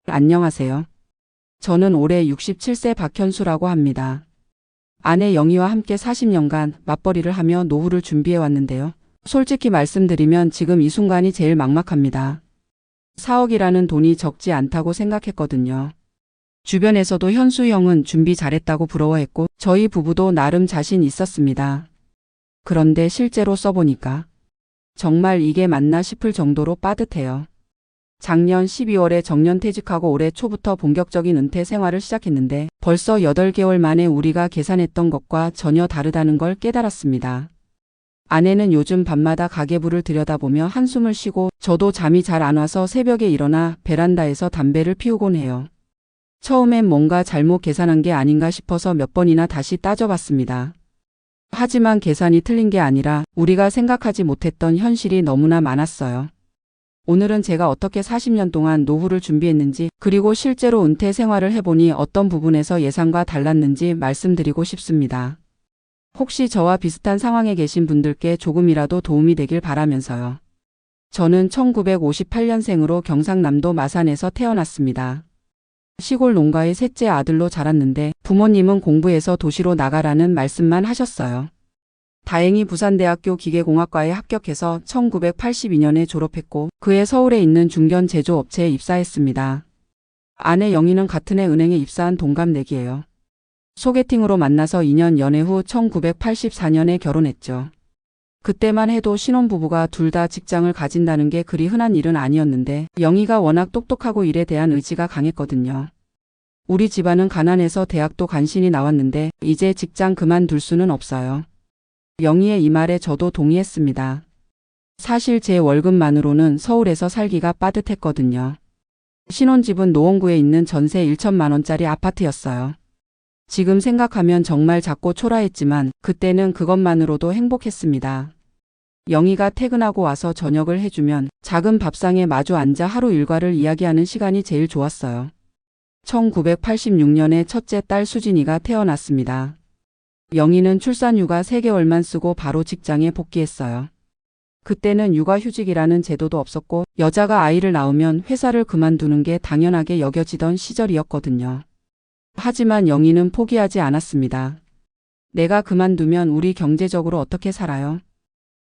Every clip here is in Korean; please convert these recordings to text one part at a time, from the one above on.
안녕하세요. 저는 올해 67세 박현수라고 합니다. 아내 영희와 함께 40년간 맞벌이를 하며 노후를 준비해 왔는데요. 솔직히 말씀드리면 지금 이 순간이 제일 막막합니다. 4억이라는 돈이 적지 않다고 생각했거든요. 주변에서도 현수 형은 준비 잘했다고 부러워했고 저희 부부도 나름 자신 있었습니다. 그런데 실제로 써보니까 정말 이게 맞나 싶을 정도로 빠듯해요. 작년 12월에 정년퇴직하고 올해 초부터 본격적인 은퇴 생활을 시작했는데 벌써 8개월 만에 우리가 계산했던 것과 전혀 다르다는 걸 깨달았습니다. 아내는 요즘 밤마다 가계부를 들여다보며 한숨을 쉬고 저도 잠이 잘 안 와서 새벽에 일어나 베란다에서 담배를 피우곤 해요. 처음엔 뭔가 잘못 계산한 게 아닌가 싶어서 몇 번이나 다시 따져봤습니다. 하지만 계산이 틀린 게 아니라 우리가 생각하지 못했던 현실이 너무나 많았어요. 오늘은 제가 어떻게 40년 동안 노후를 준비했는지 그리고 실제로 은퇴 생활을 해보니 어떤 부분에서 예상과 달랐는지 말씀드리고 싶습니다. 혹시 저와 비슷한 상황에 계신 분들께 조금이라도 도움이 되길 바라면서요. 저는 1958년생으로 경상남도 마산에서 태어났습니다. 시골 농가의 셋째 아들로 자랐는데 부모님은 공부해서 도시로 나가라는 말씀만 하셨어요. 다행히 부산대학교 기계공학과에 합격해서 1982년에 졸업했고 그해 서울에 있는 중견 제조업체에 입사했습니다. 아내 영희는 같은 해 은행에 입사한 동갑내기예요. 소개팅으로 만나서 2년 연애 후 1984년에 결혼했죠. 그때만 해도 신혼부부가 둘 다 직장을 가진다는 게 그리 흔한 일은 아니었는데 영희가 워낙 똑똑하고 일에 대한 의지가 강했거든요. 우리 집안은 가난해서 대학도 간신히 나왔는데 이제 직장 그만둘 수는 없어요. 영희의 이 말에 저도 동의했습니다. 사실 제 월급만으로는 서울에서 살기가 빠듯했거든요. 신혼집은 노원구에 있는 전세 1천만 원짜리 아파트였어요. 지금 생각하면 정말 작고 초라했지만 그때는 그것만으로도 행복했습니다. 영희가 퇴근하고 와서 저녁을 해주면 작은 밥상에 마주 앉아 하루 일과를 이야기하는 시간이 제일 좋았어요. 1986년에 첫째 딸 수진이가 태어났습니다. 영희는 출산휴가 3개월만 쓰고 바로 직장에 복귀했어요. 그때는 육아휴직이라는 제도도 없었고 여자가 아이를 낳으면 회사를 그만두는 게 당연하게 여겨지던 시절이었거든요. 하지만 영희는 포기하지 않았습니다. 내가 그만두면 우리 경제적으로 어떻게 살아요?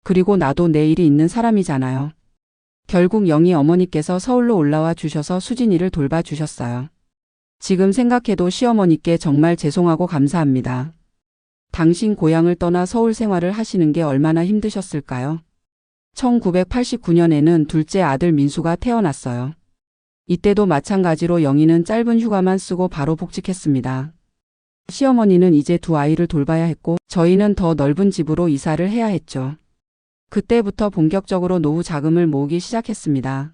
그리고 나도 내일이 있는 사람이잖아요. 결국 영희 어머니께서 서울로 올라와 주셔서 수진이를 돌봐주셨어요. 지금 생각해도 시어머니께 정말 죄송하고 감사합니다. 당신 고향을 떠나 서울 생활을 하시는 게 얼마나 힘드셨을까요? 1989년에는 둘째 아들 민수가 태어났어요. 이때도 마찬가지로 영희는 짧은 휴가만 쓰고 바로 복직했습니다. 시어머니는 이제 두 아이를 돌봐야 했고 저희는 더 넓은 집으로 이사를 해야 했죠. 그때부터 본격적으로 노후 자금을 모으기 시작했습니다.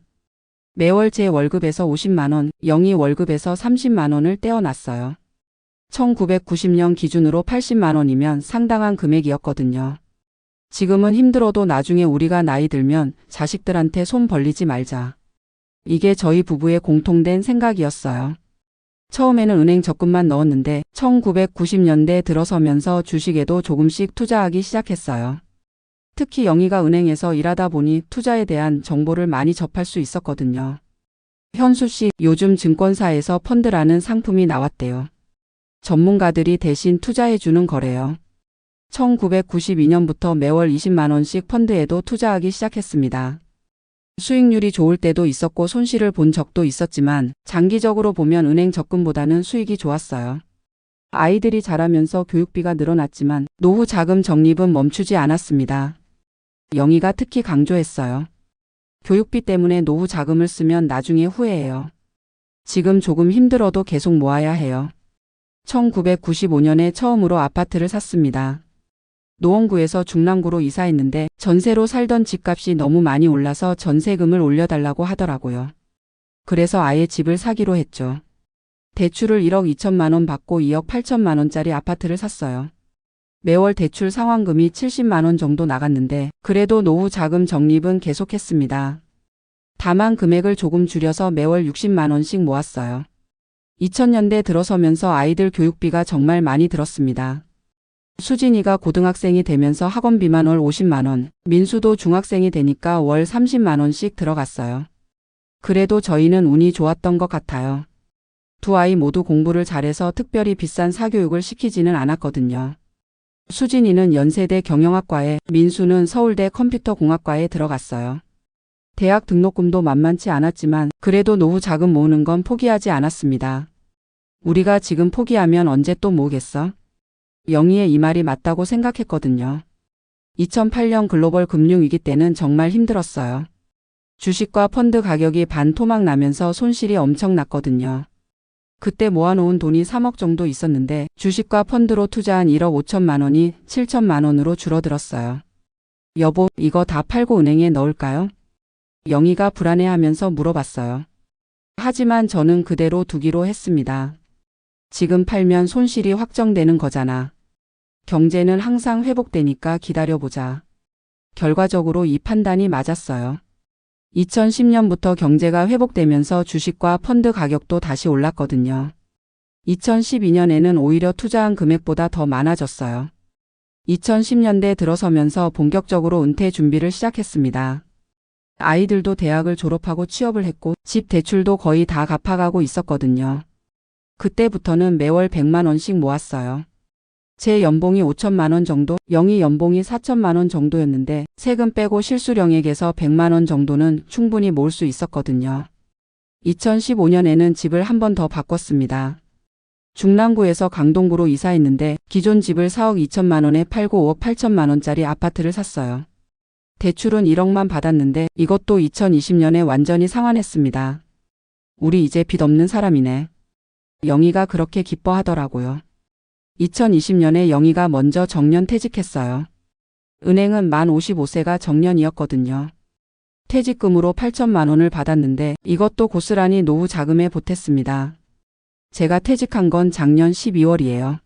매월 제 월급에서 50만 원, 영희 월급에서 30만 원을 떼어놨어요. 1990년 기준으로 80만 원이면 상당한 금액이었거든요. 지금은 힘들어도 나중에 우리가 나이 들면 자식들한테 손 벌리지 말자. 이게 저희 부부의 공통된 생각이었어요. 처음에는 은행 적금만 넣었는데 1990년대 들어서면서 주식에도 조금씩 투자하기 시작했어요. 특히 영희가 은행에서 일하다 보니 투자에 대한 정보를 많이 접할 수 있었거든요. 현수 씨, 요즘 증권사에서 펀드라는 상품이 나왔대요. 전문가들이 대신 투자해주는 거래요. 1992년부터 매월 20만 원씩 펀드에도 투자하기 시작했습니다. 수익률이 좋을 때도 있었고 손실을 본 적도 있었지만 장기적으로 보면 은행 적금보다는 수익이 좋았어요. 아이들이 자라면서 교육비가 늘어났지만 노후 자금 적립은 멈추지 않았습니다. 영희가 특히 강조했어요. 교육비 때문에 노후 자금을 쓰면 나중에 후회해요. 지금 조금 힘들어도 계속 모아야 해요. 1995년에 처음으로 아파트를 샀습니다. 노원구에서 중랑구로 이사했는데 전세로 살던 집값이 너무 많이 올라서 전세금을 올려달라고 하더라고요. 그래서 아예 집을 사기로 했죠. 대출을 1억 2천만 원 받고 2억 8천만 원짜리 아파트를 샀어요. 매월 대출 상환금이 70만 원 정도 나갔는데 그래도 노후 자금 적립은 계속했습니다. 다만 금액을 조금 줄여서 매월 60만 원씩 모았어요. 2000년대 들어서면서 아이들 교육비가 정말 많이 들었습니다. 수진이가 고등학생이 되면서 학원비만 월 50만 원, 민수도 중학생이 되니까 월 30만 원씩 들어갔어요. 그래도 저희는 운이 좋았던 것 같아요. 두 아이 모두 공부를 잘해서 특별히 비싼 사교육을 시키지는 않았거든요. 수진이는 연세대 경영학과에, 민수는 서울대 컴퓨터공학과에 들어갔어요. 대학 등록금도 만만치 않았지만 그래도 노후 자금 모으는 건 포기하지 않았습니다. 우리가 지금 포기하면 언제 또 모으겠어? 영희의 이 말이 맞다고 생각했거든요. 2008년 글로벌 금융위기 때는 정말 힘들었어요. 주식과 펀드 가격이 반토막 나면서 손실이 엄청 났거든요. 그때 모아놓은 돈이 3억 정도 있었는데 주식과 펀드로 투자한 1억 5천만 원이 7천만 원으로 줄어들었어요. 여보, 이거 다 팔고 은행에 넣을까요? 영희가 불안해하면서 물어봤어요. 하지만 저는 그대로 두기로 했습니다. 지금 팔면 손실이 확정되는 거잖아. 경제는 항상 회복되니까 기다려보자. 결과적으로 이 판단이 맞았어요. 2010년부터 경제가 회복되면서 주식과 펀드 가격도 다시 올랐거든요. 2012년에는 오히려 투자한 금액보다 더 많아졌어요. 2010년대 들어서면서 본격적으로 은퇴 준비를 시작했습니다. 아이들도 대학을 졸업하고 취업을 했고 집 대출도 거의 다 갚아가고 있었거든요. 그때부터는 매월 100만 원씩 모았어요. 제 연봉이 5천만 원 정도, 영희 연봉이 4천만 원 정도였는데 세금 빼고 실수령액에서 100만 원 정도는 충분히 모을 수 있었거든요. 2015년에는 집을 한 번 더 바꿨습니다. 중랑구에서 강동구로 이사했는데 기존 집을 4억 2천만 원에 팔고 5억 8천만 원짜리 아파트를 샀어요. 대출은 1억만 받았는데 이것도 2020년에 완전히 상환했습니다. 우리 이제 빚 없는 사람이네. 영희가 그렇게 기뻐하더라고요. 2020년에 영희가 먼저 정년 퇴직했어요. 은행은 만 55세가 정년이었거든요. 퇴직금으로 8천만 원을 받았는데 이것도 고스란히 노후 자금에 보탰습니다. 제가 퇴직한 건 작년 12월이에요.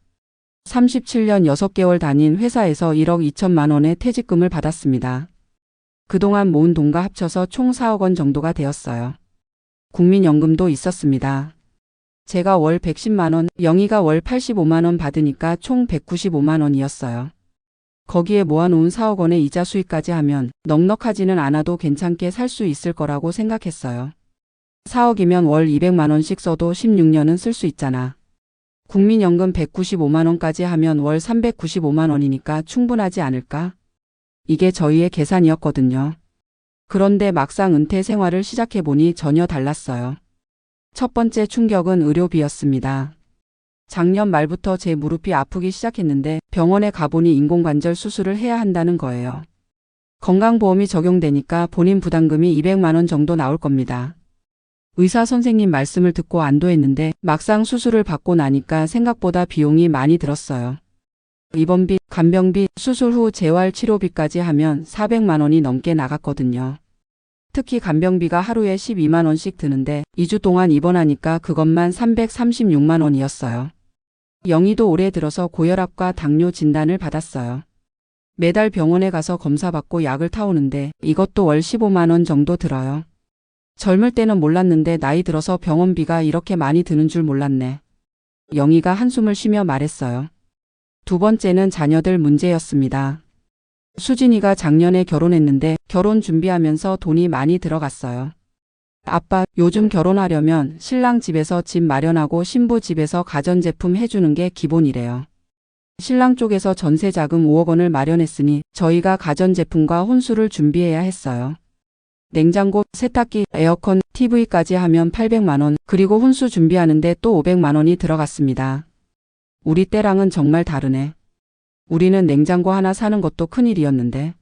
37년 6개월 다닌 회사에서 1억 2천만 원의 퇴직금을 받았습니다. 그동안 모은 돈과 합쳐서 총 4억 원 정도가 되었어요. 국민연금도 있었습니다. 제가 월 110만 원, 영희가 월 85만 원 받으니까 총 195만 원이었어요. 거기에 모아놓은 4억 원의 이자 수익까지 하면 넉넉하지는 않아도 괜찮게 살 수 있을 거라고 생각했어요. 4억이면 월 200만 원씩 써도 16년은 쓸 수 있잖아. 국민연금 195만 원까지 하면 월 395만 원이니까 충분하지 않을까? 이게 저희의 계산이었거든요. 그런데 막상 은퇴 생활을 시작해보니 전혀 달랐어요. 첫 번째 충격은 의료비였습니다. 작년 말부터 제 무릎이 아프기 시작했는데 병원에 가보니 인공관절 수술을 해야 한다는 거예요. 건강보험이 적용되니까 본인 부담금이 200만 원 정도 나올 겁니다. 의사 선생님 말씀을 듣고 안도했는데 막상 수술을 받고 나니까 생각보다 비용이 많이 들었어요. 입원비, 간병비, 수술 후 재활치료비까지 하면 400만 원이 넘게 나갔거든요. 특히 간병비가 하루에 12만 원씩 드는데 2주 동안 입원하니까 그것만 336만 원이었어요. 영희도 올해 들어서 고혈압과 당뇨 진단을 받았어요. 매달 병원에 가서 검사받고 약을 타오는데 이것도 월 15만 원 정도 들어요. 젊을 때는 몰랐는데 나이 들어서 병원비가 이렇게 많이 드는 줄 몰랐네. 영희가 한숨을 쉬며 말했어요. 두 번째는 자녀들 문제였습니다. 수진이가 작년에 결혼했는데 결혼 준비하면서 돈이 많이 들어갔어요. 아빠, 요즘 결혼하려면 신랑 집에서 집 마련하고 신부 집에서 가전제품 해주는 게 기본이래요. 신랑 쪽에서 전세자금 5억 원을 마련했으니 저희가 가전제품과 혼수를 준비해야 했어요. 냉장고, 세탁기, 에어컨, TV까지 하면 800만 원, 그리고 혼수 준비하는데 또 500만 원이 들어갔습니다. 우리 때랑은 정말 다르네. 우리는 냉장고 하나 사는 것도 큰일이었는데.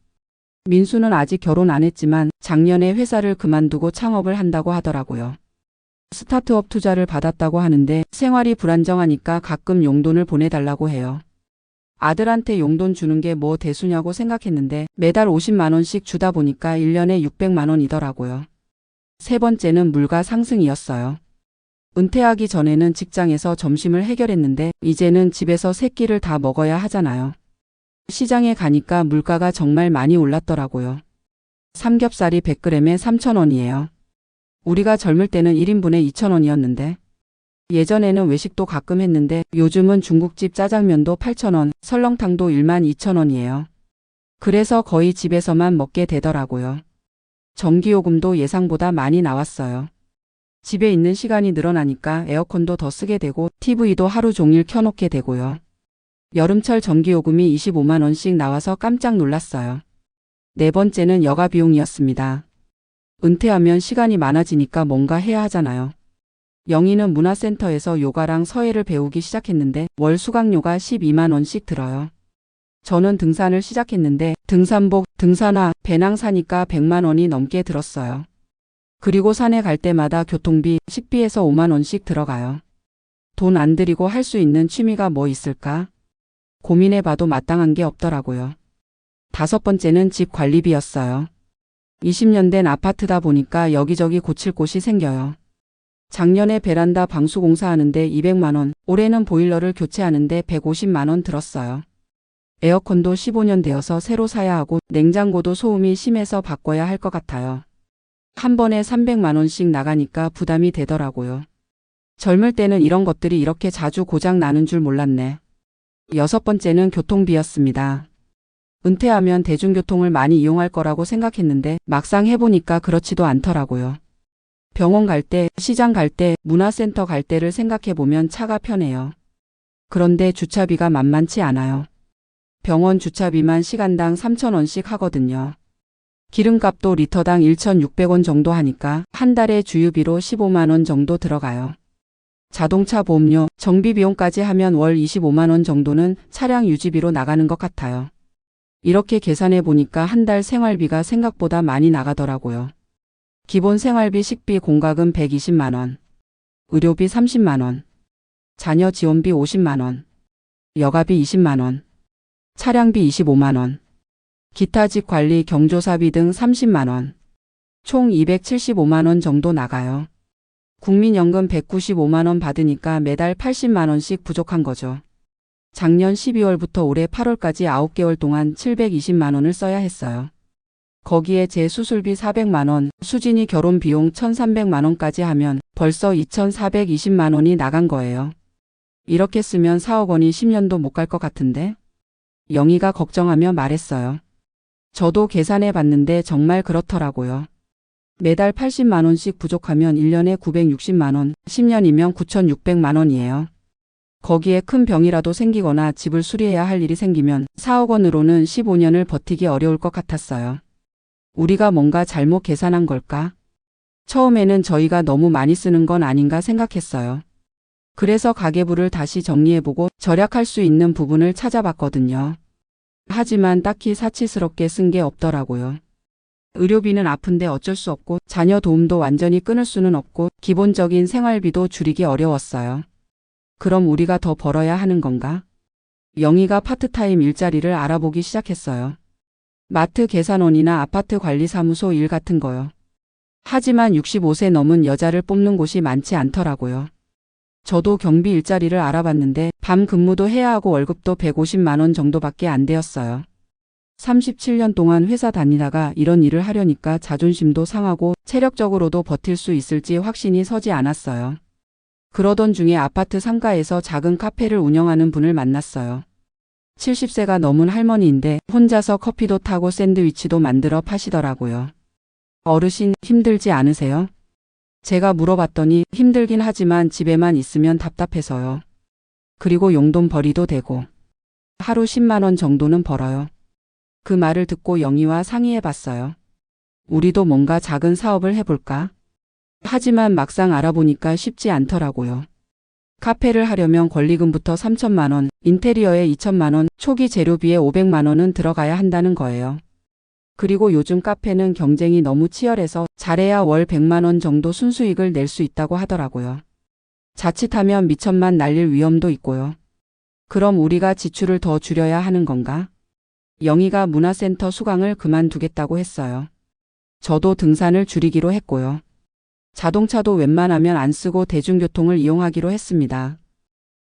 민수는 아직 결혼 안 했지만 작년에 회사를 그만두고 창업을 한다고 하더라고요. 스타트업 투자를 받았다고 하는데 생활이 불안정하니까 가끔 용돈을 보내달라고 해요. 아들한테 용돈 주는 게 뭐 대수냐고 생각했는데 매달 50만 원씩 주다 보니까 1년에 600만 원이더라고요. 세 번째는 물가 상승이었어요. 은퇴하기 전에는 직장에서 점심을 해결했는데 이제는 집에서 세 끼를 다 먹어야 하잖아요. 시장에 가니까 물가가 정말 많이 올랐더라고요. 삼겹살이 100g에 3,000원이에요. 우리가 젊을 때는 1인분에 2,000원이었는데 예전에는 외식도 가끔 했는데 요즘은 중국집 짜장면도 8,000원, 설렁탕도 12,000원이에요. 그래서 거의 집에서만 먹게 되더라고요. 전기요금도 예상보다 많이 나왔어요. 집에 있는 시간이 늘어나니까 에어컨도 더 쓰게 되고 TV도 하루 종일 켜놓게 되고요. 여름철 전기요금이 25만 원씩 나와서 깜짝 놀랐어요. 네 번째는 여가 비용이었습니다. 은퇴하면 시간이 많아지니까 뭔가 해야 하잖아요. 영희는 문화센터에서 요가랑 서예를 배우기 시작했는데 월 수강료가 12만 원씩 들어요. 저는 등산을 시작했는데 등산복, 등산화, 배낭 사니까 100만 원이 넘게 들었어요. 그리고 산에 갈 때마다 교통비, 식비에서 5만 원씩 들어가요. 돈 안 들이고 할 수 있는 취미가 뭐 있을까? 고민해봐도 마땅한 게 없더라고요. 다섯 번째는 집 관리비였어요. 20년 된 아파트다 보니까 여기저기 고칠 곳이 생겨요. 작년에 베란다 방수 공사하는데 200만 원, 올해는 보일러를 교체하는데 150만 원 들었어요. 에어컨도 15년 되어서 새로 사야 하고 냉장고도 소음이 심해서 바꿔야 할 것 같아요. 한 번에 300만 원씩 나가니까 부담이 되더라고요. 젊을 때는 이런 것들이 이렇게 자주 고장 나는 줄 몰랐네. 여섯 번째는 교통비였습니다. 은퇴하면 대중교통을 많이 이용할 거라고 생각했는데 막상 해보니까 그렇지도 않더라고요. 병원 갈 때, 시장 갈 때, 문화센터 갈 때를 생각해보면 차가 편해요. 그런데 주차비가 만만치 않아요. 병원 주차비만 시간당 3,000원씩 하거든요. 기름값도 리터당 1,600원 정도 하니까 한 달에 주유비로 15만 원 정도 들어가요. 자동차 보험료, 정비비용까지 하면 월 25만 원 정도는 차량 유지비로 나가는 것 같아요. 이렇게 계산해 보니까 한 달 생활비가 생각보다 많이 나가더라고요. 기본 생활비 식비 공과금 120만 원, 의료비 30만 원, 자녀 지원비 50만 원, 여가비 20만 원, 차량비 25만 원, 기타 집 관리 경조사비 등 30만 원, 총 275만 원 정도 나가요. 국민연금 195만 원 받으니까 매달 80만 원씩 부족한 거죠. 작년 12월부터 올해 8월까지 9개월 동안 720만 원을 써야 했어요. 거기에 제 수술비 400만 원, 수진이 결혼 비용 1,300만 원까지 하면 벌써 2,420만 원이 나간 거예요. 이렇게 쓰면 4억 원이 10년도 못 갈 것 같은데? 영희가 걱정하며 말했어요. 저도 계산해 봤는데 정말 그렇더라고요. 매달 80만 원씩 부족하면 1년에 960만 원, 10년이면 9,600만 원이에요. 거기에 큰 병이라도 생기거나 집을 수리해야 할 일이 생기면 4억 원으로는 15년을 버티기 어려울 것 같았어요. 우리가 뭔가 잘못 계산한 걸까? 처음에는 저희가 너무 많이 쓰는 건 아닌가 생각했어요. 그래서 가계부를 다시 정리해보고 절약할 수 있는 부분을 찾아봤거든요. 하지만 딱히 사치스럽게 쓴 게 없더라고요. 의료비는 아픈데 어쩔 수 없고 자녀 도움도 완전히 끊을 수는 없고 기본적인 생활비도 줄이기 어려웠어요. 그럼 우리가 더 벌어야 하는 건가? 영희가 파트타임 일자리를 알아보기 시작했어요. 마트 계산원이나 아파트 관리사무소 일 같은 거요. 하지만 65세 넘은 여자를 뽑는 곳이 많지 않더라고요. 저도 경비 일자리를 알아봤는데 밤 근무도 해야 하고 월급도 150만 원 정도밖에 안 되었어요. 37년 동안 회사 다니다가 이런 일을 하려니까 자존심도 상하고 체력적으로도 버틸 수 있을지 확신이 서지 않았어요. 그러던 중에 아파트 상가에서 작은 카페를 운영하는 분을 만났어요. 70세가 넘은 할머니인데 혼자서 커피도 타고 샌드위치도 만들어 파시더라고요. 어르신 힘들지 않으세요? 제가 물어봤더니 힘들긴 하지만 집에만 있으면 답답해서요. 그리고 용돈 벌이도 되고 하루 10만 원 정도는 벌어요. 그 말을 듣고 영희와 상의해봤어요. 우리도 뭔가 작은 사업을 해볼까? 하지만 막상 알아보니까 쉽지 않더라고요. 카페를 하려면 권리금부터 3천만 원, 인테리어에 2천만 원, 초기 재료비에 500만 원은 들어가야 한다는 거예요. 그리고 요즘 카페는 경쟁이 너무 치열해서 잘해야 월 100만 원 정도 순수익을 낼 수 있다고 하더라고요. 자칫하면 미천만 날릴 위험도 있고요. 그럼 우리가 지출을 더 줄여야 하는 건가? 영희가 문화센터 수강을 그만두겠다고 했어요. 저도 등산을 줄이기로 했고요. 자동차도 웬만하면 안 쓰고 대중교통을 이용하기로 했습니다.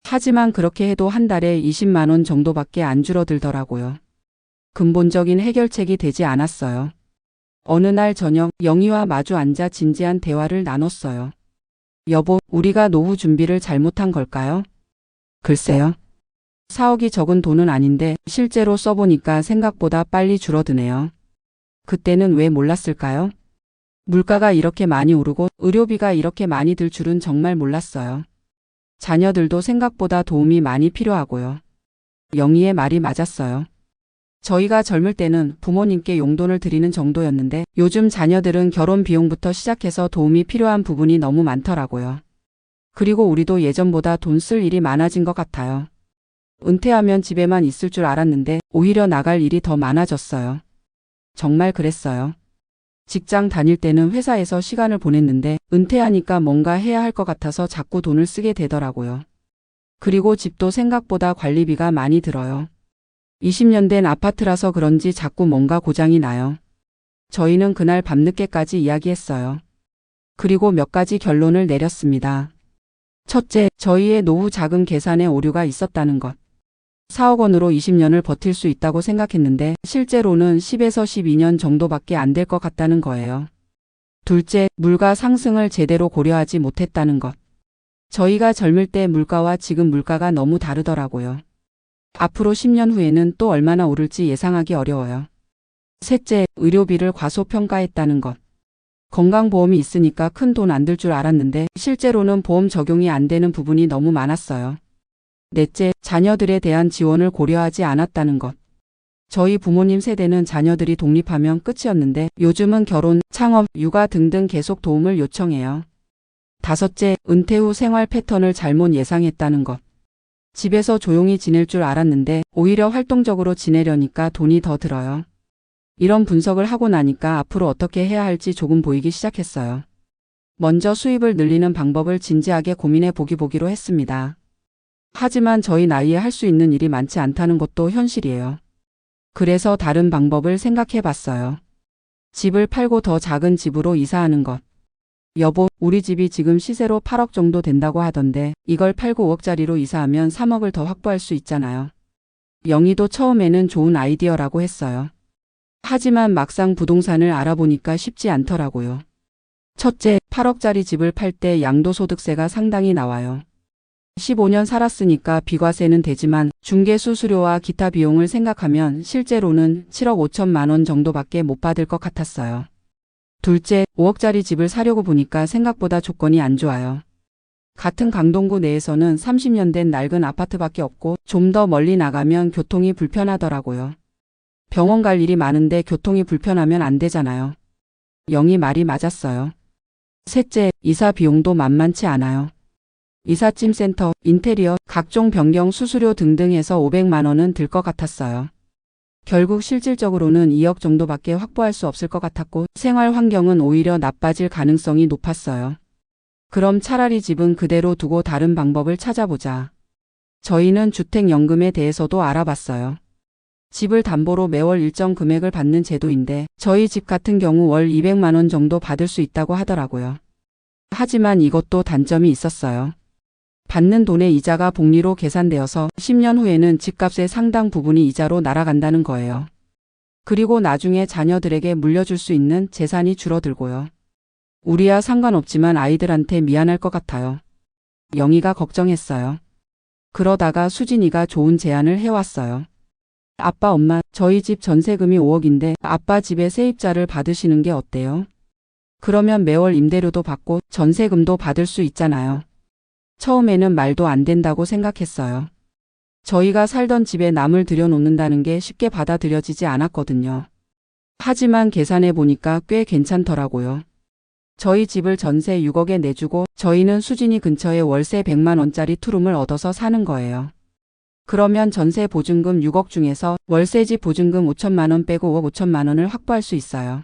하지만 그렇게 해도 한 달에 20만 원 정도밖에 안 줄어들더라고요. 근본적인 해결책이 되지 않았어요. 어느 날 저녁 영희와 마주 앉아 진지한 대화를 나눴어요. 여보, 우리가 노후 준비를 잘못한 걸까요? 글쎄요. 4억이 적은 돈은 아닌데 실제로 써보니까 생각보다 빨리 줄어드네요. 그때는 왜 몰랐을까요? 물가가 이렇게 많이 오르고 의료비가 이렇게 많이 들 줄은 정말 몰랐어요. 자녀들도 생각보다 도움이 많이 필요하고요. 영희의 말이 맞았어요. 저희가 젊을 때는 부모님께 용돈을 드리는 정도였는데 요즘 자녀들은 결혼 비용부터 시작해서 도움이 필요한 부분이 너무 많더라고요. 그리고 우리도 예전보다 돈 쓸 일이 많아진 것 같아요. 은퇴하면 집에만 있을 줄 알았는데 오히려 나갈 일이 더 많아졌어요. 정말 그랬어요. 직장 다닐 때는 회사에서 시간을 보냈는데 은퇴하니까 뭔가 해야 할 것 같아서 자꾸 돈을 쓰게 되더라고요. 그리고 집도 생각보다 관리비가 많이 들어요. 20년 된 아파트라서 그런지 자꾸 뭔가 고장이 나요. 저희는 그날 밤늦게까지 이야기했어요. 그리고 몇 가지 결론을 내렸습니다. 첫째, 저희의 노후 자금 계산에 오류가 있었다는 것. 4억 원으로 20년을 버틸 수 있다고 생각했는데 실제로는 10에서 12년 정도밖에 안 될 것 같다는 거예요. 둘째, 물가 상승을 제대로 고려하지 못했다는 것. 저희가 젊을 때 물가와 지금 물가가 너무 다르더라고요. 앞으로 10년 후에는 또 얼마나 오를지 예상하기 어려워요. 셋째, 의료비를 과소평가했다는 것. 건강보험이 있으니까 큰 돈 안 들 줄 알았는데 실제로는 보험 적용이 안 되는 부분이 너무 많았어요. 넷째, 자녀들에 대한 지원을 고려하지 않았다는 것. 저희 부모님 세대는 자녀들이 독립하면 끝이었는데 요즘은 결혼, 창업, 육아 등등 계속 도움을 요청해요. 다섯째, 은퇴 후 생활 패턴을 잘못 예상했다는 것. 집에서 조용히 지낼 줄 알았는데 오히려 활동적으로 지내려니까 돈이 더 들어요. 이런 분석을 하고 나니까 앞으로 어떻게 해야 할지 조금 보이기 시작했어요. 먼저 수입을 늘리는 방법을 진지하게 고민해 보기로 했습니다. 하지만 저희 나이에 할 수 있는 일이 많지 않다는 것도 현실이에요. 그래서 다른 방법을 생각해 봤어요. 집을 팔고 더 작은 집으로 이사하는 것. 여보, 우리 집이 지금 시세로 8억 정도 된다고 하던데 이걸 팔고 5억짜리로 이사하면 3억을 더 확보할 수 있잖아요. 영희도 처음에는 좋은 아이디어라고 했어요. 하지만 막상 부동산을 알아보니까 쉽지 않더라고요. 첫째, 8억짜리 집을 팔 때 양도소득세가 상당히 나와요. 15년 살았으니까 비과세는 되지만 중개 수수료와 기타 비용을 생각하면 실제로는 7억 5천만 원 정도밖에 못 받을 것 같았어요. 둘째, 5억짜리 집을 사려고 보니까 생각보다 조건이 안 좋아요. 같은 강동구 내에서는 30년 된 낡은 아파트밖에 없고 좀 더 멀리 나가면 교통이 불편하더라고요. 병원 갈 일이 많은데 교통이 불편하면 안 되잖아요. 영희 말이 맞았어요. 셋째, 이사 비용도 만만치 않아요. 이삿짐 센터, 인테리어, 각종 변경 수수료 등등 해서 500만 원은 들 것 같았어요. 결국 실질적으로는 2억 정도밖에 확보할 수 없을 것 같았고 생활 환경은 오히려 나빠질 가능성이 높았어요. 그럼 차라리 집은 그대로 두고 다른 방법을 찾아보자. 저희는 주택연금에 대해서도 알아봤어요. 집을 담보로 매월 일정 금액을 받는 제도인데 저희 집 같은 경우 월 200만 원 정도 받을 수 있다고 하더라고요. 하지만 이것도 단점이 있었어요. 받는 돈의 이자가 복리로 계산되어서 10년 후에는 집값의 상당 부분이 이자로 날아간다는 거예요. 그리고 나중에 자녀들에게 물려줄 수 있는 재산이 줄어들고요. 우리야 상관없지만 아이들한테 미안할 것 같아요. 영희가 걱정했어요. 그러다가 수진이가 좋은 제안을 해왔어요. 아빠, 엄마, 저희 집 전세금이 5억인데 아빠 집에 세입자를 받으시는 게 어때요? 그러면 매월 임대료도 받고 전세금도 받을 수 있잖아요. 처음에는 말도 안 된다고 생각했어요. 저희가 살던 집에 남을 들여놓는다는 게 쉽게 받아들여지지 않았거든요. 하지만 계산해 보니까 꽤 괜찮더라고요. 저희 집을 전세 6억에 내주고 저희는 수진이 근처에 월세 100만 원짜리 투룸을 얻어서 사는 거예요. 그러면 전세 보증금 6억 중에서 월세집 보증금 5천만 원 빼고 5억 5천만 원을 확보할 수 있어요.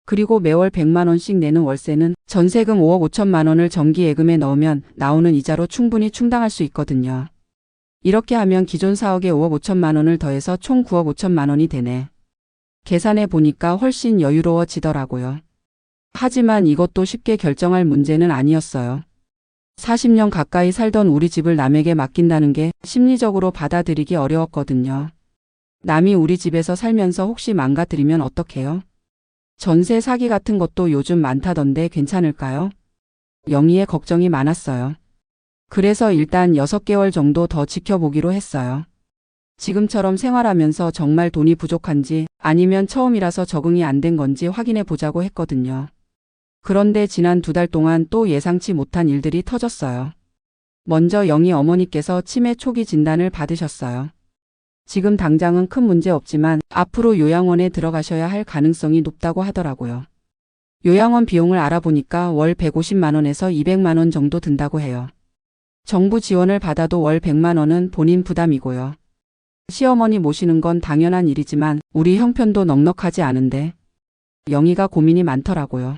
그리고 매월 100만 원씩 내는 월세는 전세금 5억 5천만 원을 정기예금에 넣으면 나오는 이자로 충분히 충당할 수 있거든요. 이렇게 하면 기존 4억에 5억 5천만 원을 더해서 총 9억 5천만 원이 되네. 계산해 보니까 훨씬 여유로워지더라고요. 하지만 이것도 쉽게 결정할 문제는 아니었어요. 40년 가까이 살던 우리 집을 남에게 맡긴다는 게 심리적으로 받아들이기 어려웠거든요. 남이 우리 집에서 살면서 혹시 망가뜨리면 어떡해요? 전세 사기 같은 것도 요즘 많다던데 괜찮을까요? 영희의 걱정이 많았어요. 그래서 일단 6개월 정도 더 지켜보기로 했어요. 지금처럼 생활하면서 정말 돈이 부족한지 아니면 처음이라서 적응이 안 된 건지 확인해 보자고 했거든요. 그런데 지난 2달 동안 또 예상치 못한 일들이 터졌어요. 먼저 영희 어머니께서 치매 초기 진단을 받으셨어요. 지금 당장은 큰 문제 없지만 앞으로 요양원에 들어가셔야 할 가능성이 높다고 하더라고요. 요양원 비용을 알아보니까 월 150만 원에서 200만 원 정도 든다고 해요. 정부 지원을 받아도 월 100만 원은 본인 부담이고요. 시어머니 모시는 건 당연한 일이지만 우리 형편도 넉넉하지 않은데 영희가 고민이 많더라고요.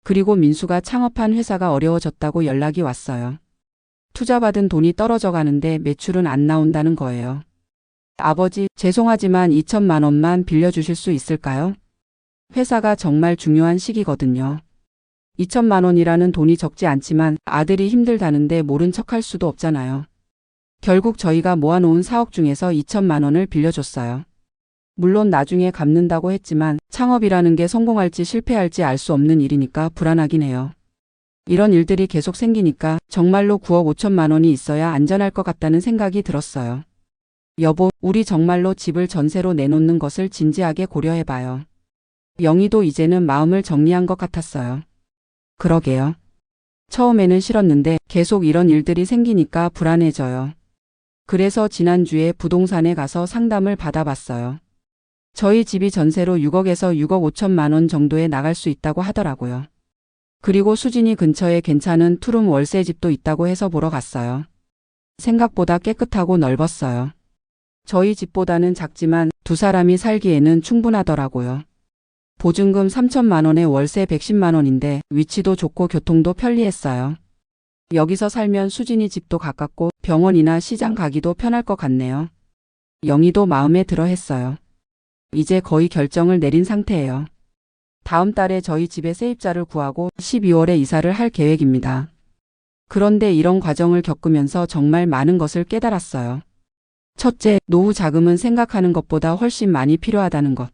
그리고 민수가 창업한 회사가 어려워졌다고 연락이 왔어요. 투자받은 돈이 떨어져 가는데 매출은 안 나온다는 거예요. 아버지, 죄송하지만 2천만 원만 빌려주실 수 있을까요? 회사가 정말 중요한 시기거든요. 2천만 원이라는 돈이 적지 않지만 아들이 힘들다는데 모른 척할 수도 없잖아요. 결국 저희가 모아놓은 4억 중에서 2천만 원을 빌려줬어요. 물론 나중에 갚는다고 했지만 창업이라는 게 성공할지 실패할지 알 수 없는 일이니까 불안하긴 해요. 이런 일들이 계속 생기니까 정말로 9억 5천만 원이 있어야 안전할 것 같다는 생각이 들었어요. 여보, 우리 정말로 집을 전세로 내놓는 것을 진지하게 고려해봐요. 영희도 이제는 마음을 정리한 것 같았어요. 그러게요. 처음에는 싫었는데 계속 이런 일들이 생기니까 불안해져요. 그래서 지난주에 부동산에 가서 상담을 받아봤어요. 저희 집이 전세로 6억에서 6억 5천만 원 정도에 나갈 수 있다고 하더라고요. 그리고 수진이 근처에 괜찮은 투룸 월세 집도 있다고 해서 보러 갔어요. 생각보다 깨끗하고 넓었어요. 저희 집보다는 작지만 2사람이 살기에는 충분하더라고요. 보증금 3천만 원에 월세 110만 원인데 위치도 좋고 교통도 편리했어요. 여기서 살면 수진이 집도 가깝고 병원이나 시장 가기도 편할 것 같네요. 영희도 마음에 들어 했어요. 이제 거의 결정을 내린 상태예요. 다음 달에 저희 집에 세입자를 구하고 12월에 이사를 할 계획입니다. 그런데 이런 과정을 겪으면서 정말 많은 것을 깨달았어요. 첫째, 노후 자금은 생각하는 것보다 훨씬 많이 필요하다는 것.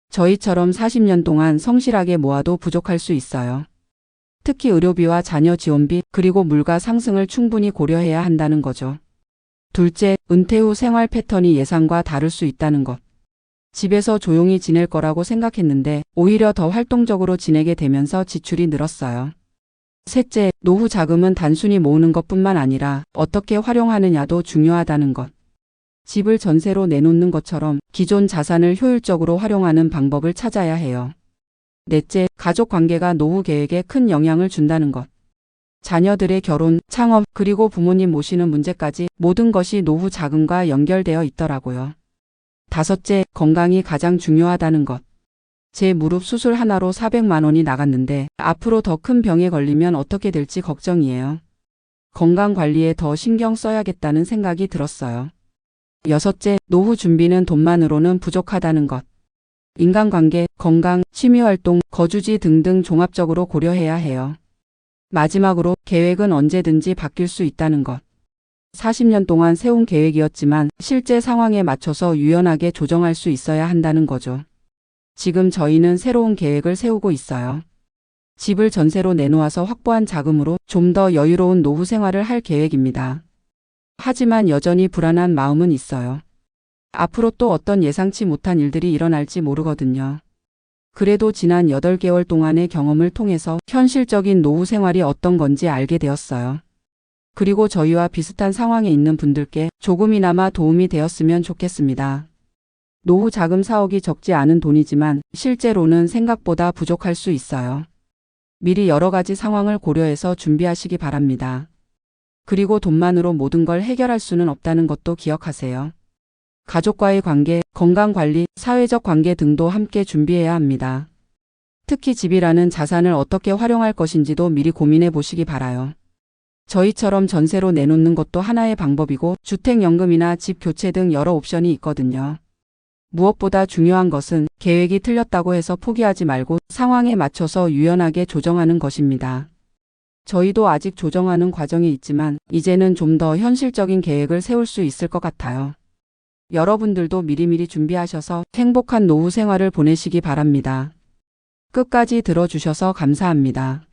저희처럼 40년 동안 성실하게 모아도 부족할 수 있어요. 특히 의료비와 자녀 지원비, 그리고 물가 상승을 충분히 고려해야 한다는 거죠. 둘째, 은퇴 후 생활 패턴이 예상과 다를 수 있다는 것. 집에서 조용히 지낼 거라고 생각했는데 오히려 더 활동적으로 지내게 되면서 지출이 늘었어요. 셋째, 노후 자금은 단순히 모으는 것뿐만 아니라 어떻게 활용하느냐도 중요하다는 것. 집을 전세로 내놓는 것처럼 기존 자산을 효율적으로 활용하는 방법을 찾아야 해요. 넷째, 가족 관계가 노후 계획에 큰 영향을 준다는 것. 자녀들의 결혼, 창업, 그리고 부모님 모시는 문제까지 모든 것이 노후 자금과 연결되어 있더라고요. 다섯째, 건강이 가장 중요하다는 것. 제 무릎 수술 하나로 400만 원이 나갔는데 앞으로 더 큰 병에 걸리면 어떻게 될지 걱정이에요. 건강 관리에 더 신경 써야겠다는 생각이 들었어요. 여섯째, 노후 준비는 돈만으로는 부족하다는 것. 인간관계, 건강, 취미활동, 거주지 등등 종합적으로 고려해야 해요. 마지막으로 계획은 언제든지 바뀔 수 있다는 것. 40년 동안 세운 계획이었지만 실제 상황에 맞춰서 유연하게 조정할 수 있어야 한다는 거죠. 지금 저희는 새로운 계획을 세우고 있어요. 집을 전세로 내놓아서 확보한 자금으로 좀 더 여유로운 노후 생활을 할 계획입니다. 하지만 여전히 불안한 마음은 있어요. 앞으로 또 어떤 예상치 못한 일들이 일어날지 모르거든요. 그래도 지난 8개월 동안의 경험을 통해서 현실적인 노후 생활이 어떤 건지 알게 되었어요. 그리고 저희와 비슷한 상황에 있는 분들께 조금이나마 도움이 되었으면 좋겠습니다. 노후 자금 4억이 적지 않은 돈이지만 실제로는 생각보다 부족할 수 있어요. 미리 여러 가지 상황을 고려해서 준비하시기 바랍니다. 그리고 돈만으로 모든 걸 해결할 수는 없다는 것도 기억하세요. 가족과의 관계, 건강관리, 사회적 관계 등도 함께 준비해야 합니다. 특히 집이라는 자산을 어떻게 활용할 것인지도 미리 고민해 보시기 바라요. 저희처럼 전세로 내놓는 것도 하나의 방법이고 주택연금이나 집 교체 등 여러 옵션이 있거든요. 무엇보다 중요한 것은 계획이 틀렸다고 해서 포기하지 말고 상황에 맞춰서 유연하게 조정하는 것입니다. 저희도 아직 조정하는 과정이 있지만 이제는 좀 더 현실적인 계획을 세울 수 있을 것 같아요. 여러분들도 미리미리 준비하셔서 행복한 노후 생활을 보내시기 바랍니다. 끝까지 들어주셔서 감사합니다.